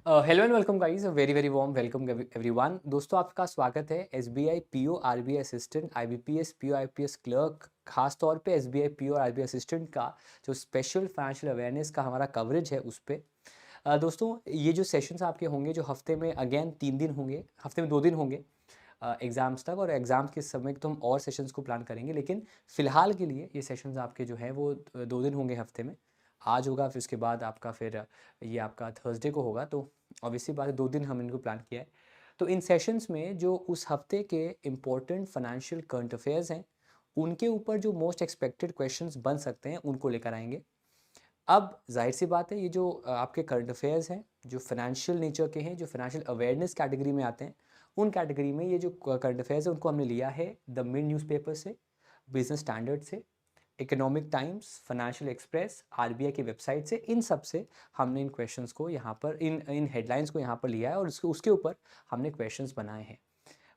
Hello and welcome guys, very very warm welcome everyone. दोस्तों, आपका स्वागत है SBI PO RBI assistant IBPS PO IPS clerk, खास तौर पे एसबीआई पीओ आरबीआई असिस्टेंट का जो स्पेशल फाइनेंशियल अवेयरनेस का हमारा कवरेज है उस पे। दोस्तों, ये जो सेशंस आपके होंगे जो हफ्ते में अगेन 3 दिन होंगे, हफ्ते में 2 दिन होंगे एग्ज़ाम्स तक, और एग्ज़ाम्स के समय तो हम और सेशंस को प्लान करेंगे, लेकिन फ़िलहाल के लिए ये सेशंस आपके जो हैं वो 2 दिन होंगे हफ्ते में। आज होगा, फिर उसके बाद आपका फिर ये आपका थर्सडे को होगा। तो ऑब्वियसली बात है, 2 दिन हम इनको प्लान किया है। तो इन सेशंस में जो उस हफ्ते के इम्पोर्टेंट फाइनेंशियल करंट अफेयर्स हैं, उनके ऊपर जो मोस्ट एक्सपेक्टेड क्वेश्चंस बन सकते हैं उनको लेकर आएंगे। अब जाहिर सी बात है, ये जो आपके करंट अफेयर्स हैं जो फाइनेंशियल नेचर के हैं, जो फाइनेंशियल अवेयरनेस कैटेगरी में आते हैं, उन कैटेगरी में ये जो करंट अफेयर्स है उनको हमने लिया है द मिड न्यूज़पेपर से, बिजनेस स्टैंडर्ड से, economic times, financial express, RBI की वेबसाइट से। इन सब से हमने इन क्वेश्चंस को यहाँ पर, इन इन हेडलाइंस को यहाँ पर लिया है और उसके ऊपर हमने क्वेश्चंस बनाए हैं।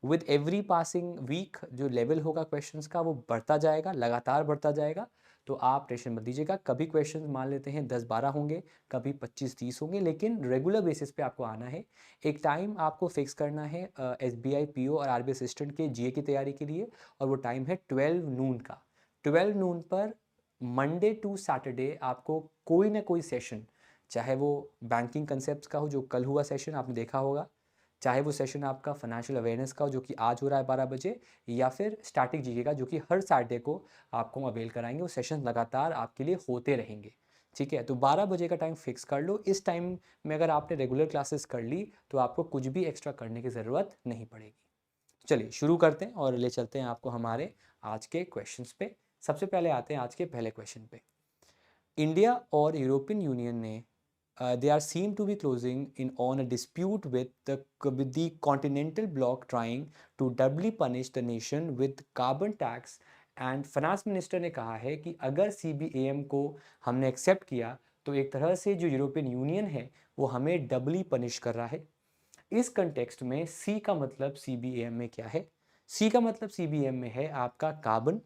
विद एवरी पासिंग वीक जो लेवल होगा क्वेश्चंस का वो बढ़ता जाएगा, लगातार बढ़ता जाएगा। तो आप टेंशन मत लीजिएगा, कभी क्वेश्चंस मान लेते हैं 10-12 होंगे, कभी 25-30 होंगे, लेकिन रेगुलर बेसिस पे आपको आना है। एक टाइम आपको फिक्स करना है S B I P O और आर बी आई असिस्टेंट के जीए की तैयारी के लिए, और वो टाइम है 12 नून का। 12 नून पर मंडे टू सैटरडे आपको कोई ना कोई सेशन, चाहे वो बैंकिंग कंसेप्ट का हो जो कल हुआ सेशन आपने देखा होगा, चाहे वो सेशन आपका फाइनेंशियल अवेयरनेस का हो जो कि आज हो रहा है 12 बजे, या फिर स्टैटिक जीके का जो कि हर सैटरडे को आपको अवेल कराएंगे। वो सेशन लगातार आपके लिए होते रहेंगे। ठीक है, तो 12 बजे का टाइम फिक्स कर लो। इस टाइम में अगर आपने रेगुलर क्लासेस कर ली तो आपको कुछ भी एक्स्ट्रा करने की ज़रूरत नहीं पड़ेगी। चलिए शुरू करते हैं और ले चलते हैं आपको हमारे आज के क्वेश्चंस पे। सबसे पहले आते हैं आज के पहले क्वेश्चन पे। इंडिया और यूरोपियन यूनियन ने they are seen to be closing in on a dispute with the continental bloc trying to doubly punish the nation with carbon tax, and finance minister ने कहा है कि अगर सीबीएम को हमने एक्सेप्ट किया तो एक तरह से जो यूरोपियन यूनियन है वो हमें डबली पनिश कर रहा है। इस कंटेक्स्ट में सी का मतलब सीबीएम में क्या है? सी का मतलब सीबीएम में है आपका कार्बन,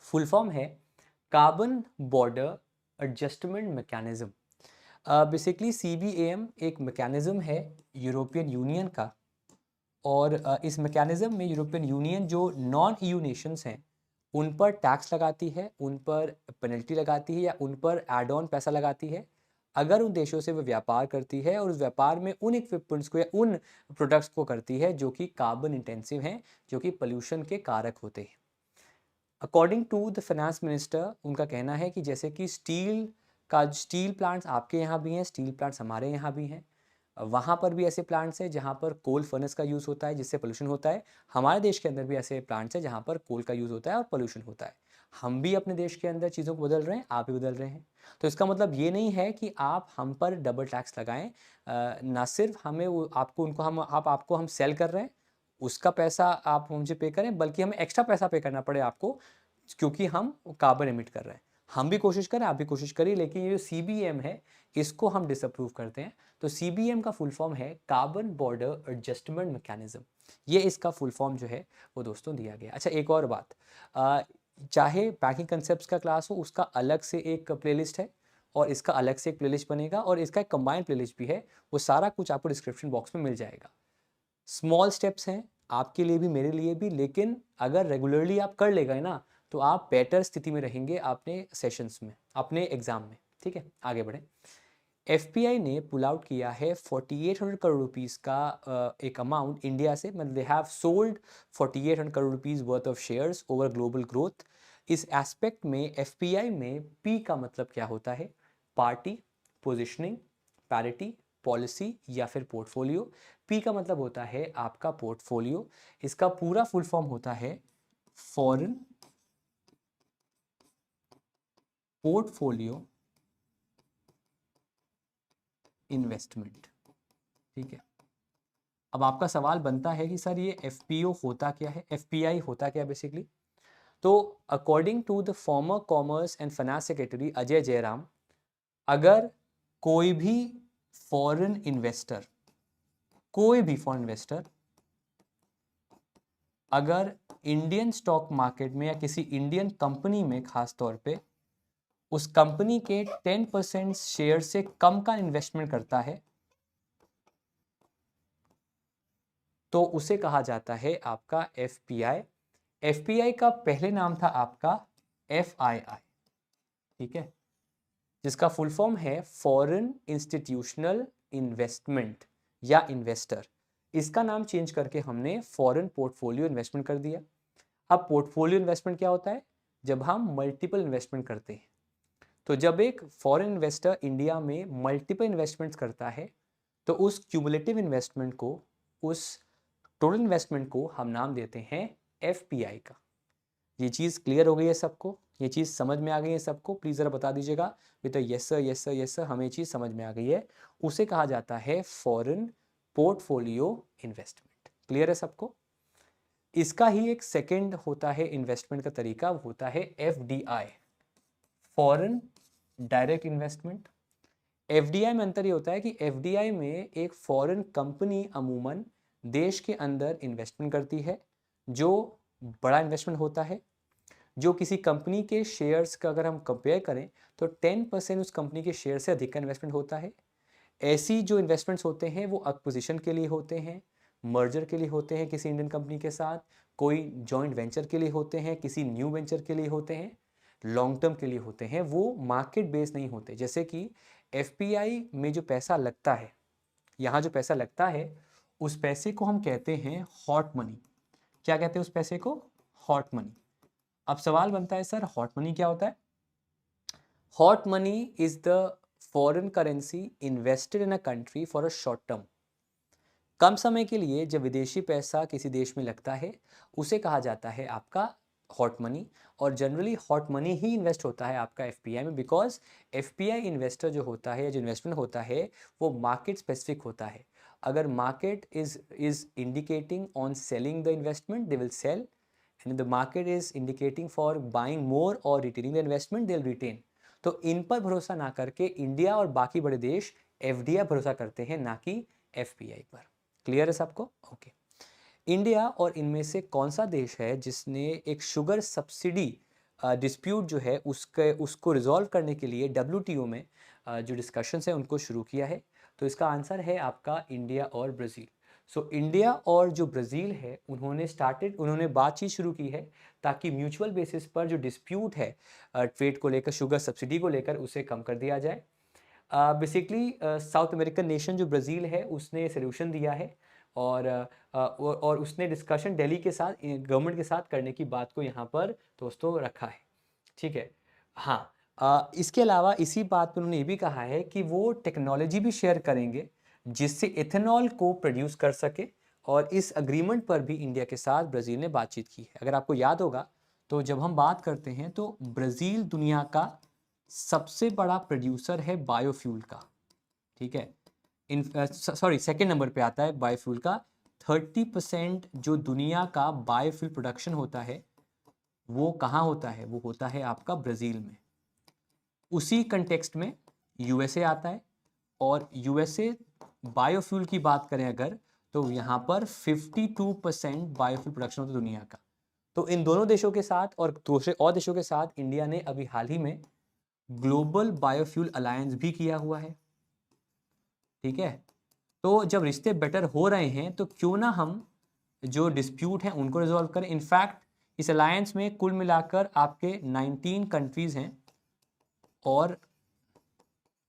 फुल फॉर्म है carbon border adjustment mechanism. Basically CBM एक मैकेनिज्म है यूरोपियन यूनियन का, और इस मैकेनिज्म में यूरोपियन यूनियन जो नॉन ईयू नेशंस हैं उन पर टैक्स लगाती है, उन पर पेनल्टी लगाती है, या उन पर एड ऑन पैसा लगाती है अगर उन देशों से वो व्यापार करती है, और उस व्यापार में उन इक्विपमेंट्स को या उन प्रोडक्ट्स को करती है जो कि कार्बन इंटेंसिव हैं, जो कि पोल्यूशन के कारक होते हैं। According to the finance minister, उनका कहना है कि जैसे कि स्टील प्लांट्स आपके यहाँ भी हैं, स्टील प्लांट्स हमारे यहाँ भी हैं, वहाँ पर भी ऐसे प्लांट्स हैं जहाँ पर कोल फर्नेस का यूज़ होता है जिससे पोल्यूशन होता है। हमारे देश के अंदर भी ऐसे प्लांट्स हैं जहाँ पर कोल का यूज़ होता है और पोल्यूशन होता है। हम भी अपने देश के अंदर चीज़ों को बदल रहे हैं, आप भी बदल रहे हैं। तो इसका मतलब ये नहीं है कि आप हम पर डबल टैक्स लगाएं। ना सिर्फ हमें वो आपको उनको हम आप आपको हम सेल कर रहे हैं, उसका पैसा आप मुझे पे करें, बल्कि हमें एक्स्ट्रा पैसा पे करना पड़े आपको, क्योंकि हम कार्बन एमिट कर रहे हैं। हम भी कोशिश करें, आप भी कोशिश करिए, लेकिन ये जो सीबीएम है इसको हम डिसअप्रूव करते हैं। तो सीबीएम का फुल फॉर्म है कार्बन बॉर्डर एडजस्टमेंट मैकेनिज्म। ये इसका फुल फॉर्म जो है वो दोस्तों दिया गया। अच्छा, एक और बात, चाहे बैंकिंग कंसेप्ट का क्लास हो उसका अलग से एक प्लेलिस्ट है, और इसका अलग से एक प्लेलिस्ट बनेगा, और इसका एक कंबाइंड प्लेलिस्ट भी है। वो सारा कुछ आपको डिस्क्रिप्शन बॉक्स में मिल जाएगा। स्मॉल स्टेप्स हैं आपके लिए भी, मेरे लिए भी, लेकिन अगर रेगुलरली आप कर ले गए ना तो आप बेटर स्थिति में रहेंगे अपने सेशंस में, अपने एग्जाम में। ठीक है, आगे बढ़ें। एफपीआई ने पुल आउट किया है 4800 करोड़ रुपीस का एक अमाउंट इंडिया से, मतलब they have sold 4800 crore rupees worth of shares over global growth. इस एस्पेक्ट में एफपीआई में पी का मतलब क्या होता है? पार्टी, पोजिशनिंग, पैरिटी, पॉलिसी, या फिर पोर्टफोलियो। पी का मतलब होता है आपका पोर्टफोलियो। इसका पूरा फुल फॉर्म होता है फॉरेन पोर्टफोलियो इन्वेस्टमेंट। ठीक है, अब आपका सवाल बनता है कि सर ये एफपीओ होता क्या है, एफपीआई होता क्या बेसिकली? तो according to the former commerce and finance secretary Ajay Jayaram, अगर कोई भी फॉरेन इन्वेस्टर, कोई भी फॉरेन इन्वेस्टर अगर इंडियन स्टॉक मार्केट में या किसी इंडियन कंपनी में खास तौर पे उस कंपनी के 10% शेयर से कम का इन्वेस्टमेंट करता है, तो उसे कहा जाता है आपका एफपीआई। एफपीआई का पहले नाम था आपका एफआईआई, ठीक है, जिसका फुल फॉर्म है फॉरेन इंस्टीट्यूशनल इन्वेस्टमेंट या इन्वेस्टर। इसका नाम चेंज करके हमने फॉरेन पोर्टफोलियो इन्वेस्टमेंट कर दिया। अब पोर्टफोलियो इन्वेस्टमेंट क्या होता है? जब हम मल्टीपल इन्वेस्टमेंट करते हैं। तो जब एक फॉरेन इन्वेस्टर इंडिया में मल्टीपल इन्वेस्टमेंट्स करता है तो उस क्यूमुलेटिव इन्वेस्टमेंट को, उस टोटल इन्वेस्टमेंट को हम नाम देते हैं एफपीआई का। ये चीज़ क्लियर हो गई है सबको? ये चीज़ समझ में आ गई है सबको? प्लीज़ ज़रा बता दीजिएगा। बेटा yes sir, yes sir, yes sir, हमें चीज़ समझ में आ गई है। उसे कहा जाता है फॉरेन पोर्टफोलियो इन्वेस्टमेंट। क्लियर है सबको? इसका ही एक सेकंड होता है इन्वेस्टमेंट का तरीका, वो होता है FDI, foreign direct investment. FDI में अंतर ये होता है कि एफडीआई में एक फॉरेन कंपनी अमूमन देश के अंदर इन्वेस्टमेंट करती है, जो बड़ा इन्वेस्टमेंट होता है। जो किसी कंपनी के शेयर्स का अगर हम कंपेयर करें तो 10% उस कंपनी के शेयर से अधिक का इन्वेस्टमेंट होता है। ऐसी जो इन्वेस्टमेंट्स होते हैं वो एक्विजिशन के लिए होते हैं, मर्जर के लिए होते हैं किसी इंडियन कंपनी के साथ, कोई जॉइंट वेंचर के लिए होते हैं, किसी न्यू वेंचर के लिए होते हैं, लॉन्ग टर्म के लिए होते हैं, वो मार्केट बेस्ड नहीं होते। जैसे कि एफपीआई में जो पैसा लगता है, यहाँ जो पैसा लगता है, उस पैसे को हम कहते हैं हॉट मनी। क्या कहते हैं उस पैसे को? Hot money. अब सवाल बनता है सर हॉट मनी क्या होता है? Hot money is the foreign currency invested in a country for a short term. कम समय के लिए जब विदेशी पैसा किसी देश में लगता है उसे कहा जाता है आपका हॉट मनी। और जनरली हॉट मनी ही इन्वेस्ट होता है आपका एफपीआई में, बिकॉज एफपीआई इन्वेस्टर जो होता है या जो इन्वेस्टमेंट होता है वो मार्केट स्पेसिफिक होता है। अगर market is indicating on selling the investment, they will sell, and the market is indicating for buying more or retaining the investment, they'll retain। तो इन पर भरोसा ना करके इंडिया और बाकी बड़े देश एफडीआई भरोसा करते हैं, ना कि एफपीआई पर। क्लियर है सबको? ओके। इंडिया और इनमें से कौन सा देश है जिसने एक शुगर सब्सिडी डिस्प्यूट जो है उसको रिजॉल्व करने के लिए डब्ल्यूटीओ में जो डिस्कशंस है उनको शुरू किया है? तो इसका आंसर है आपका इंडिया और ब्राज़ील। सो इंडिया और जो ब्राज़ील है उन्होंने बातचीत शुरू की है ताकि म्यूचुअल बेसिस पर जो डिस्प्यूट है ट्रेड को लेकर, शुगर सब्सिडी को लेकर, उसे कम कर दिया जाए। बेसिकली साउथ अमेरिकन नेशन जो ब्राज़ील है उसने सोल्यूशन दिया है और उसने डिस्कशन दिल्ली के साथ, गवर्नमेंट के साथ करने की बात को यहाँ पर दोस्तों रखा है। ठीक है। हाँ, इसके अलावा इसी बात पर उन्होंने ये भी कहा है कि वो टेक्नोलॉजी भी शेयर करेंगे जिससे इथेनॉल को प्रोड्यूस कर सके। और इस अग्रीमेंट पर भी इंडिया के साथ ब्राज़ील ने बातचीत की है। अगर आपको याद होगा तो जब हम बात करते हैं तो ब्राज़ील दुनिया का सबसे बड़ा प्रोड्यूसर है बायोफ्यूल का। ठीक है। सॉरी, सेकेंड नंबर पे आता है बायोफ्यूल का। 30% जो दुनिया का बायोफ्यूल प्रोडक्शन होता है वो कहाँ होता है? वो होता है आपका ब्राज़ील में। उसी कंटेक्स्ट में यूएसए आता है, और यूएसए बायोफ्यूल की बात करें अगर, तो यहाँ पर 52% बायोफ्यूल प्रोडक्शन होता है दुनिया का। तो इन दोनों देशों के साथ और दूसरे और देशों के साथ इंडिया ने अभी हाल ही में ग्लोबल बायोफ्यूल अलायंस भी किया हुआ है। ठीक है। तो जब रिश्ते बेटर हो रहे हैं तो क्यों ना हम जो डिस्प्यूट हैं उनको रिजॉल्व करें। इनफैक्ट इस अलायंस में कुल मिलाकर आपके 19 कंट्रीज हैं, और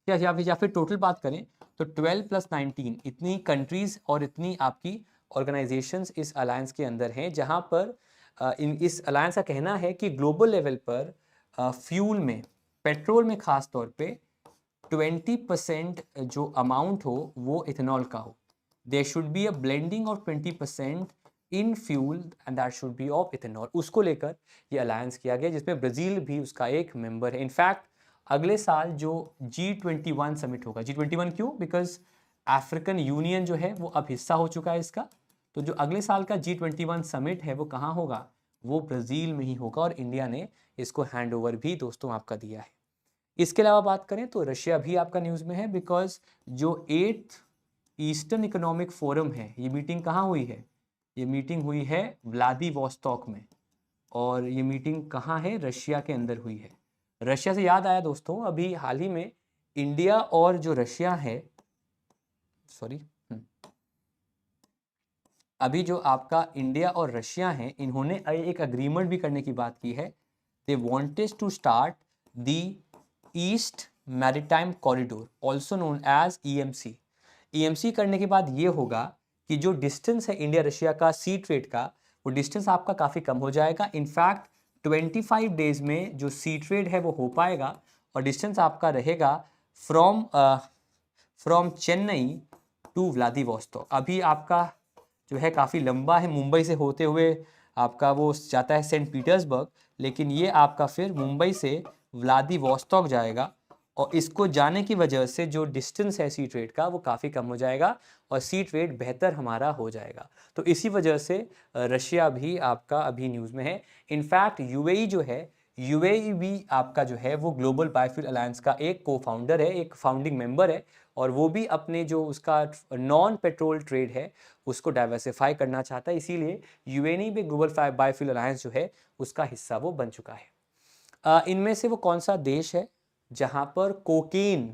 या फिर टोटल बात करें तो 12 + 19 इतनी कंट्रीज और इतनी आपकी ऑर्गेनाइजेशंस इस अलायंस के अंदर हैं, जहां पर इस अलायंस का कहना है कि ग्लोबल लेवल पर फ्यूल में, पेट्रोल में खास तौर पे 20% जो अमाउंट हो वो इथेनॉल का हो। There should be a blending of 20% in fuel and that should be of ethanol. उसको लेकर ये अलायंस किया गया जिसमें ब्राज़ील भी उसका एक मेंबर है। इनफैक्ट अगले साल जो G21 समिट होगा, G21 क्यों? बिकॉज अफ्रीकन यूनियन जो है वो अब हिस्सा हो चुका है इसका। तो जो अगले साल का G21 समिट है वो कहाँ होगा? वो ब्राज़ील में ही होगा, और इंडिया ने इसको हैंड ओवर भी दोस्तों आपका दिया है। इसके अलावा बात करें तो रशिया भी आपका न्यूज़ में है, बिकॉज जो 8th ईस्टर्न इकोनॉमिक फोरम है, ये मीटिंग कहाँ हुई है? ये मीटिंग हुई है व्लादिवोस्तोक में, और ये मीटिंग कहाँ है? रशिया के अंदर हुई है। रशिया से याद आया दोस्तों, अभी हाल ही में इंडिया और जो रशिया है, सॉरी, अभी जो आपका इंडिया और रशिया हैं, इन्होंने एक अग्रीमेंट भी करने की बात की है। They wanted to start the east maritime corridor, also known as EMC. EMC करने के बाद ये होगा कि जो डिस्टेंस है इंडिया रशिया का सी ट्रेड का, वो डिस्टेंस आपका काफ़ी कम हो जाएगा। इनफैक्ट 25 डेज में जो सी ट्रेड है वो हो पाएगा, और डिस्टेंस आपका रहेगा from from Chennai to Vladivostok. अभी आपका जो है काफ़ी लंबा है, मुंबई से होते हुए आपका वो जाता है सेंट पीटर्सबर्ग, लेकिन ये आपका फिर मुंबई से व्लादिवोस्टॉक जाएगा, और इसको जाने की वजह से जो डिस्टेंस है सी ट्रेड का वो काफ़ी कम हो जाएगा, और सी ट्रेड बेहतर हमारा हो जाएगा। तो इसी वजह से रशिया भी आपका अभी न्यूज़ में है। इनफैक्ट यूएई जो है, यूएई भी आपका जो है वो ग्लोबल बायोफ्यूल अलायंस का एक को फाउंडर है, एक फाउंडिंग मेंबर है, और वो भी अपने जो उसका नॉन पेट्रोल ट्रेड है उसको डाइवर्सिफाई करना चाहता है। इसीलिए यूएई भी ग्लोबल बायोफ्यूल अलायंस जो है उसका हिस्सा वो बन चुका है। इनमें से वो कौन सा देश है जहां पर कोकीन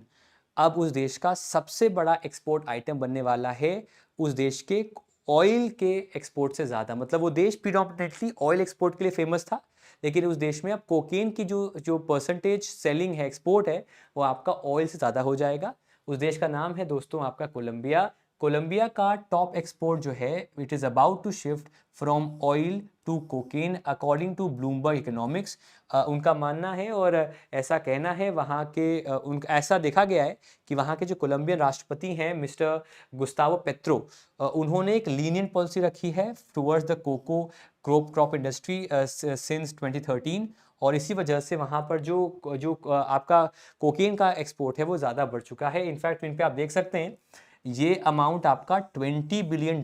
अब उस देश का सबसे बड़ा एक्सपोर्ट आइटम बनने वाला है, उस देश के ऑयल के एक्सपोर्ट से ज़्यादा। मतलब वो देश प्रीडोमिनेटली ऑयल एक्सपोर्ट के लिए फेमस था, लेकिन उस देश में अब कोकेन की जो जो परसेंटेज सेलिंग है, एक्सपोर्ट है, वो आपका ऑयल से ज़्यादा हो जाएगा। उस देश का नाम है दोस्तों आपका कोलंबिया। कोलंबिया का टॉप एक्सपोर्ट जो है, it is about to shift from oil to cocaine according to Bloomberg Economics. उनका मानना है और ऐसा कहना है वहाँ के उनका ऐसा देखा गया है कि वहाँ के जो कोलंबियन राष्ट्रपति हैं मिस्टर गुस्तावो पेट्रो, उन्होंने एक लीनियंट पॉलिसी रखी है towards the cocoa crop industry since 2013, और इसी वजह से वहाँ पर जो जो आपका कोकेन का एक्सपोर्ट है वो ज़्यादा बढ़ चुका है। इनफैक्ट इन पे आप देख सकते हैं ये अमाउंट आपका $20 बिलियन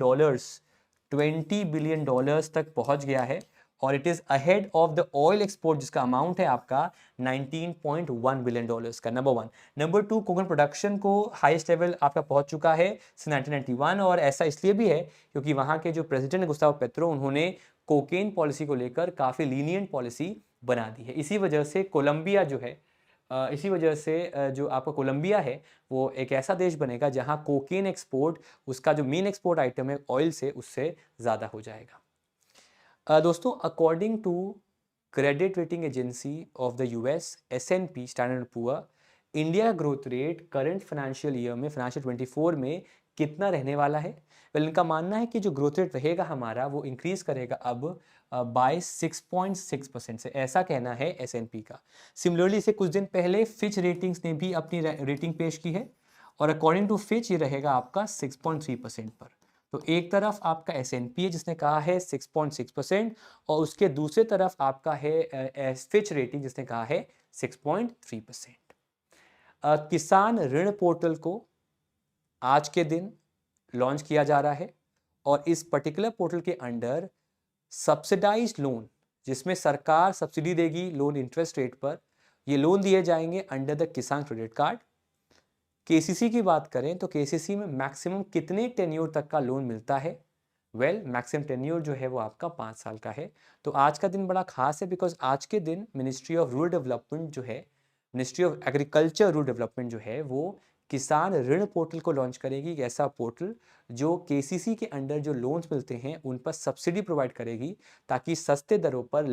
तक पहुंच गया है, और it is ahead of the oil export जिसका अमाउंट है आपका $19.1 बिलियन का। Number one. Number two, coconut production को हाईएस्ट लेवल आपका पहुंच चुका है 1991, और ऐसा इसलिए भी है क्योंकि वहां के जो प्रेसिडेंट गुस्तावो पेट्रो, उन्होंने कोकेन पॉलिसी को लेकर काफ़ी लीनियंट पॉलिसी बना दी है। इसी वजह से कोलंबिया जो है, इसी वजह से जो आपका कोलंबिया है वो एक ऐसा देश बनेगा जहां कोकेन एक्सपोर्ट, उसका जो मेन एक्सपोर्ट आइटम है ऑयल से, उससे ज़्यादा हो जाएगा। दोस्तों, according to credit rating agency of the US S&P Standard Poor, India का growth rate current financial year में, फाइनेंशियल 24 में कितना रहने वाला है? वेल, इनका मानना है कि जो ग्रोथ रेट रहेगा हमारा वो इंक्रीज करेगा अब बाय 6.6% से, ऐसा कहना है S&P का। सिमिलरली इसे कुछ दिन पहले फिच रेटिंग्स ने भी अपनी रेटिंग पेश की है, और अकॉर्डिंग टू फिच ये रहेगा आपका 6.3% पर। तो एक तरफ आपका S&P है जिसने कहा है 6.6%, और उसके दूसरे तरफ आपका है फिच रेटिंग जिसने कहा है 6.3%। किसान ऋण पोर्टल को आज के दिन लॉन्च किया जा रहा है, और इस पर्टिकुलर पोर्टल के अंडर सब्सिडाइज्ड लोन, जिसमें सरकार सब्सिडी देगी लोन इंटरेस्ट रेट पर, ये लोन दिए जाएंगे अंडर द किसान क्रेडिट कार्ड। केसीसी की बात करें तो केसीसी में मैक्सिमम कितने टेन्योर तक का लोन मिलता है? वेल, मैक्सिमम टेन्योर जो है वो आपका 5 साल का है। तो आज का दिन बड़ा खास है बिकॉज आज के दिन मिनिस्ट्री ऑफ रूरल डेवलपमेंट जो है, ministry of agriculture rural development जो है, वो किसान ऋण पोर्टल को लॉन्च करेगी। एक ऐसा पोर्टल जो केसीसी के अंडर जो लोन्स मिलते हैं उन पर सब्सिडी प्रोवाइड करेगी, ताकि सस्ते दरों पर,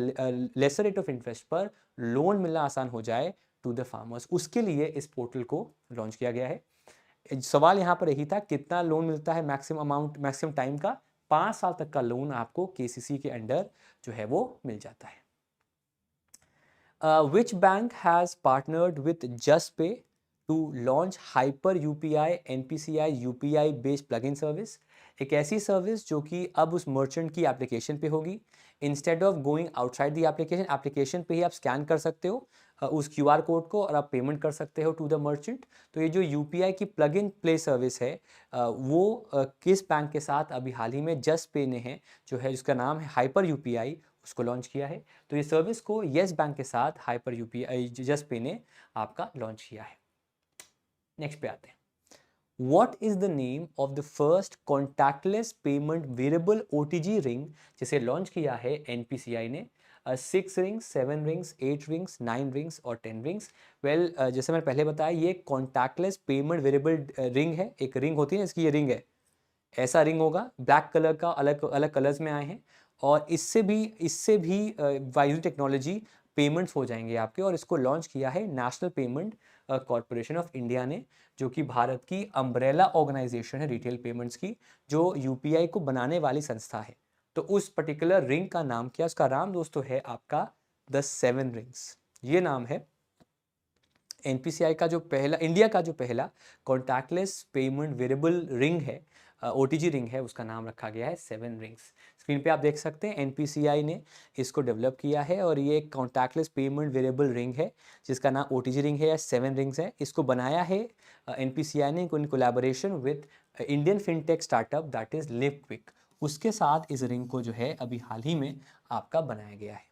लेसर रेट ऑफ इंटरेस्ट पर लोन मिलना आसान हो जाए टू द फार्मर्स। उसके लिए इस पोर्टल को लॉन्च किया गया है। सवाल यहाँ पर यही था, कितना लोन मिलता है? मैक्सिमम अमाउंट, मैक्सिमम टाइम का 5 साल तक का लोन आपको केसीसी के अंडर जो है वो मिल जाता है। Which bank has partnered with JustPay to launch Hyper UPI NPCI UPI based plugin service? एक ऐसी सर्विस जो कि अब उस मर्चेंट की एप्लीकेशन पे होगी। Instead of going outside the application, application पे ही आप स्कैन कर सकते हो उस क्यूआर कोड को, और आप पेमेंट कर सकते हो टू द मर्चेंट। तो ये जो यूपीआई की प्लग इन प्ले सर्विस है, वो किस बैंक के साथ अभी हाल ही में जस्ट पे ने है, जो है जिसका नाम है हाइपर यूपीआई, उसको लॉन्च किया है। तो ये सर्विस को येस बैंक के साथ हाइपर यूपीआई जस्ट पे ने आपका लॉन्च किया है। नेक्स्ट पे आते हैं। What is the name of the first contactless payment wearable OTG ring जिसे लॉन्च किया है NPCI ने? 6 रिंग्स, 7 रिंग्स, 8 रिंग्स, 9 रिंग्स और 10 रिंग्स। वेल, जैसे मैंने पहले बताया, ये कॉन्टैक्टलेस पेमेंट वेरेबल रिंग है। एक रिंग होती है ना, इसकी ये रिंग है, ऐसा रिंग होगा, ब्लैक कलर का, अलग अलग कलर्स में आए हैं। और इससे भी वाइज टेक्नोलॉजी पेमेंट्स हो जाएंगे आपके। और इसको लॉन्च किया है national payment corporation of India ने, जो कि भारत की अम्ब्रेला ऑर्गेनाइजेशन है रिटेल पेमेंट्स की, जो यूपीआई को बनाने वाली संस्था है। तो उस पर्टिकुलर रिंग का नाम क्या, उसका नाम दोस्तों है आपका द 7 रिंग्स। ये नाम है एनपीसीआई का जो पहला, इंडिया का जो पहला कॉन्टैक्टलेस पेमेंट वेरेबल रिंग है, ओटीजी रिंग है, उसका नाम रखा गया है 7 रिंग्स। स्क्रीन पे आप देख सकते हैं एनपीसीआई ने इसको डेवलप किया है और ये एक कॉन्टैक्टलेस पेमेंट वेरेबल रिंग है जिसका नाम ओटीजी रिंग है या 7 रिंग्स है। इसको बनाया है एनपीसीआई ने in collaboration with Indian fintech startup that is live quick. उसके साथ इस रिंग को जो है अभी हाल ही में आपका बनाया गया है।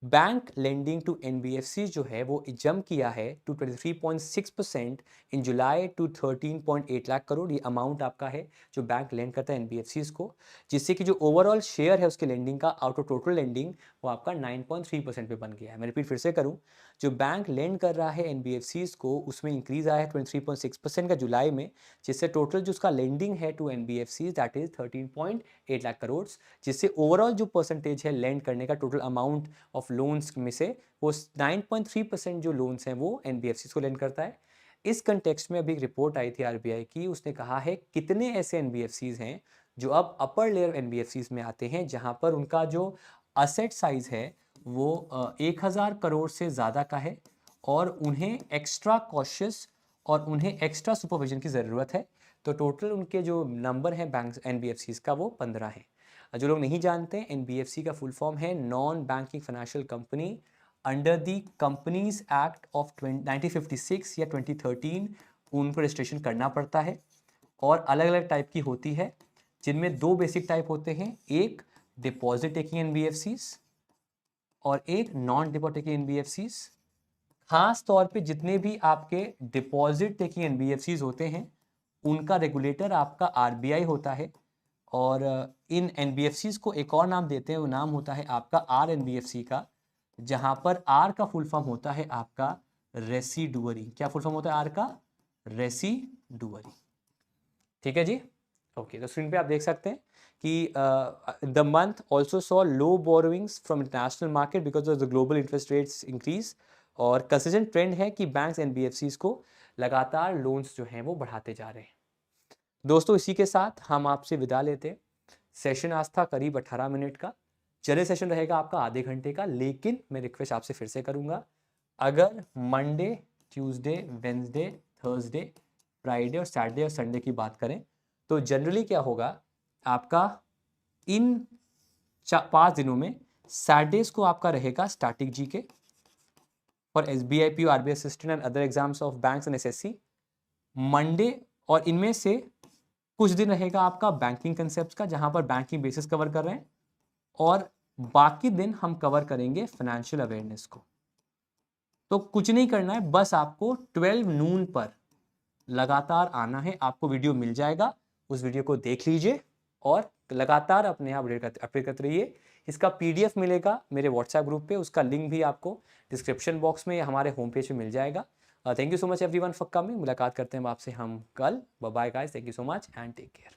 बैंक लेंडिंग टू एनबीएफसी जो है वो जंप किया है to 23.6% in July to 13.8 lakh crore. ये अमाउंट आपका है जो बैंक लेंड करता है एनबीएफसी को, जिससे कि जो ओवरऑल शेयर है उसके लेंडिंग का आउट ऑफ टोटल लेंडिंग वो आपका 9.3% पे बन गया है। मैं रिपीट फिर से करूं, जो बैंक लेंड कर रहा है एनबीएफसी को उसमें इंक्रीज आया है 23.6% का जुलाई में, जिससे टोटल जो उसका लेंडिंग है to NBFC that is 13.8 lakh crore, जिससे ओवरऑल जो परसेंटेज है लेंड करने का टोटल अमाउंट ऑफ लोन्स में से वो 9.3% जो लोन्स हैं वो एनबीएफसी को लेंड करता है। इस कंटेक्स्ट में अभी एक रिपोर्ट आई थी आरबीआई की, उसने कहा है कितने ऐसे एनबीएफसीज हैं जो अब अपर लेयर एनबीएफसीज में आते हैं जहां पर उनका जो असेट साइज है वो 1000 करोड़ से ज़्यादा का है और उन्हें एक्स्ट्रा कॉशियस और उन्हें एक्स्ट्रा सुपरविजन की ज़रूरत है। तो टोटल उनके जो नंबर हैं बैंक एनबीएफसीज का वो 15 है। जो लोग नहीं जानते, एनबीएफसी का फुल फॉर्म है non banking financial company under the companies act of 1956 या 2013 उनको रजिस्ट्रेशन करना पड़ता है और अलग अलग टाइप की होती है, जिनमें 2 बेसिक टाइप होते हैं, एक डिपॉजिट टेकिंग एनबीएफसीज और एक नॉन डिपॉजिट टेकिंग एनबीएफसीज। खास तौर पे जितने भी आपके डिपॉजिट टेकिंग एनबीएफसीज होते हैं उनका रेगुलेटर आपका आरबीआई होता है और इन एनबीएफसीज को एक और नाम देते हैं, वो नाम होता है आपका आर एनबीएफसी का, जहां पर आर का फुल फॉर्म होता है आपका रेसिडुअरी। क्या फुल फॉर्म होता है आर का? रेसिडुअरी। ठीक है जी, ओके। तो स्क्रीन पे आप देख सकते हैं कि the month also saw low borrowings from international market because of the global interest rates increase. और कंसिस्टेंट ट्रेंड है कि बैंक्स एनबीएफसीज को लगातार लोन्स जो हैं वो बढ़ाते जा रहे हैं। दोस्तों इसी के साथ हम आपसे विदा लेते हैं। सेशन आज था करीब 18 मिनट का, चले सेशन रहेगा आपका आधे घंटे का, लेकिन मैं रिक्वेस्ट आपसे फिर से करूंगा, अगर Monday, Tuesday, Wednesday, Thursday, Friday और सैटरडे और संडे की बात करें तो जनरली क्या होगा आपका, इन 5 दिनों में सैटरडेज को आपका रहेगा static GK for SBI PO RBI assistant and other exams of banks and SSC. Monday और इनमें से कुछ दिन रहेगा आपका बैंकिंग कंसेप्ट का, जहां पर बैंकिंग बेसिस कवर कर रहे हैं, और बाकी दिन हम कवर करेंगे फाइनेंशियल अवेयरनेस को। तो कुछ नहीं करना है, बस आपको 12 नून पर लगातार आना है, आपको वीडियो मिल जाएगा, उस वीडियो को देख लीजिए और लगातार अपने आप अपडेट करते रहिए। इसका पीडीएफ मिलेगा मेरे व्हाट्सएप ग्रुप पे, उसका लिंक भी आपको डिस्क्रिप्शन बॉक्स में या हमारे होम पेज पे मिल जाएगा। Thank you so much everyone for coming. मुलाकात करते हैं आपसे हम कल। Bye bye guys, thank you so much and take care.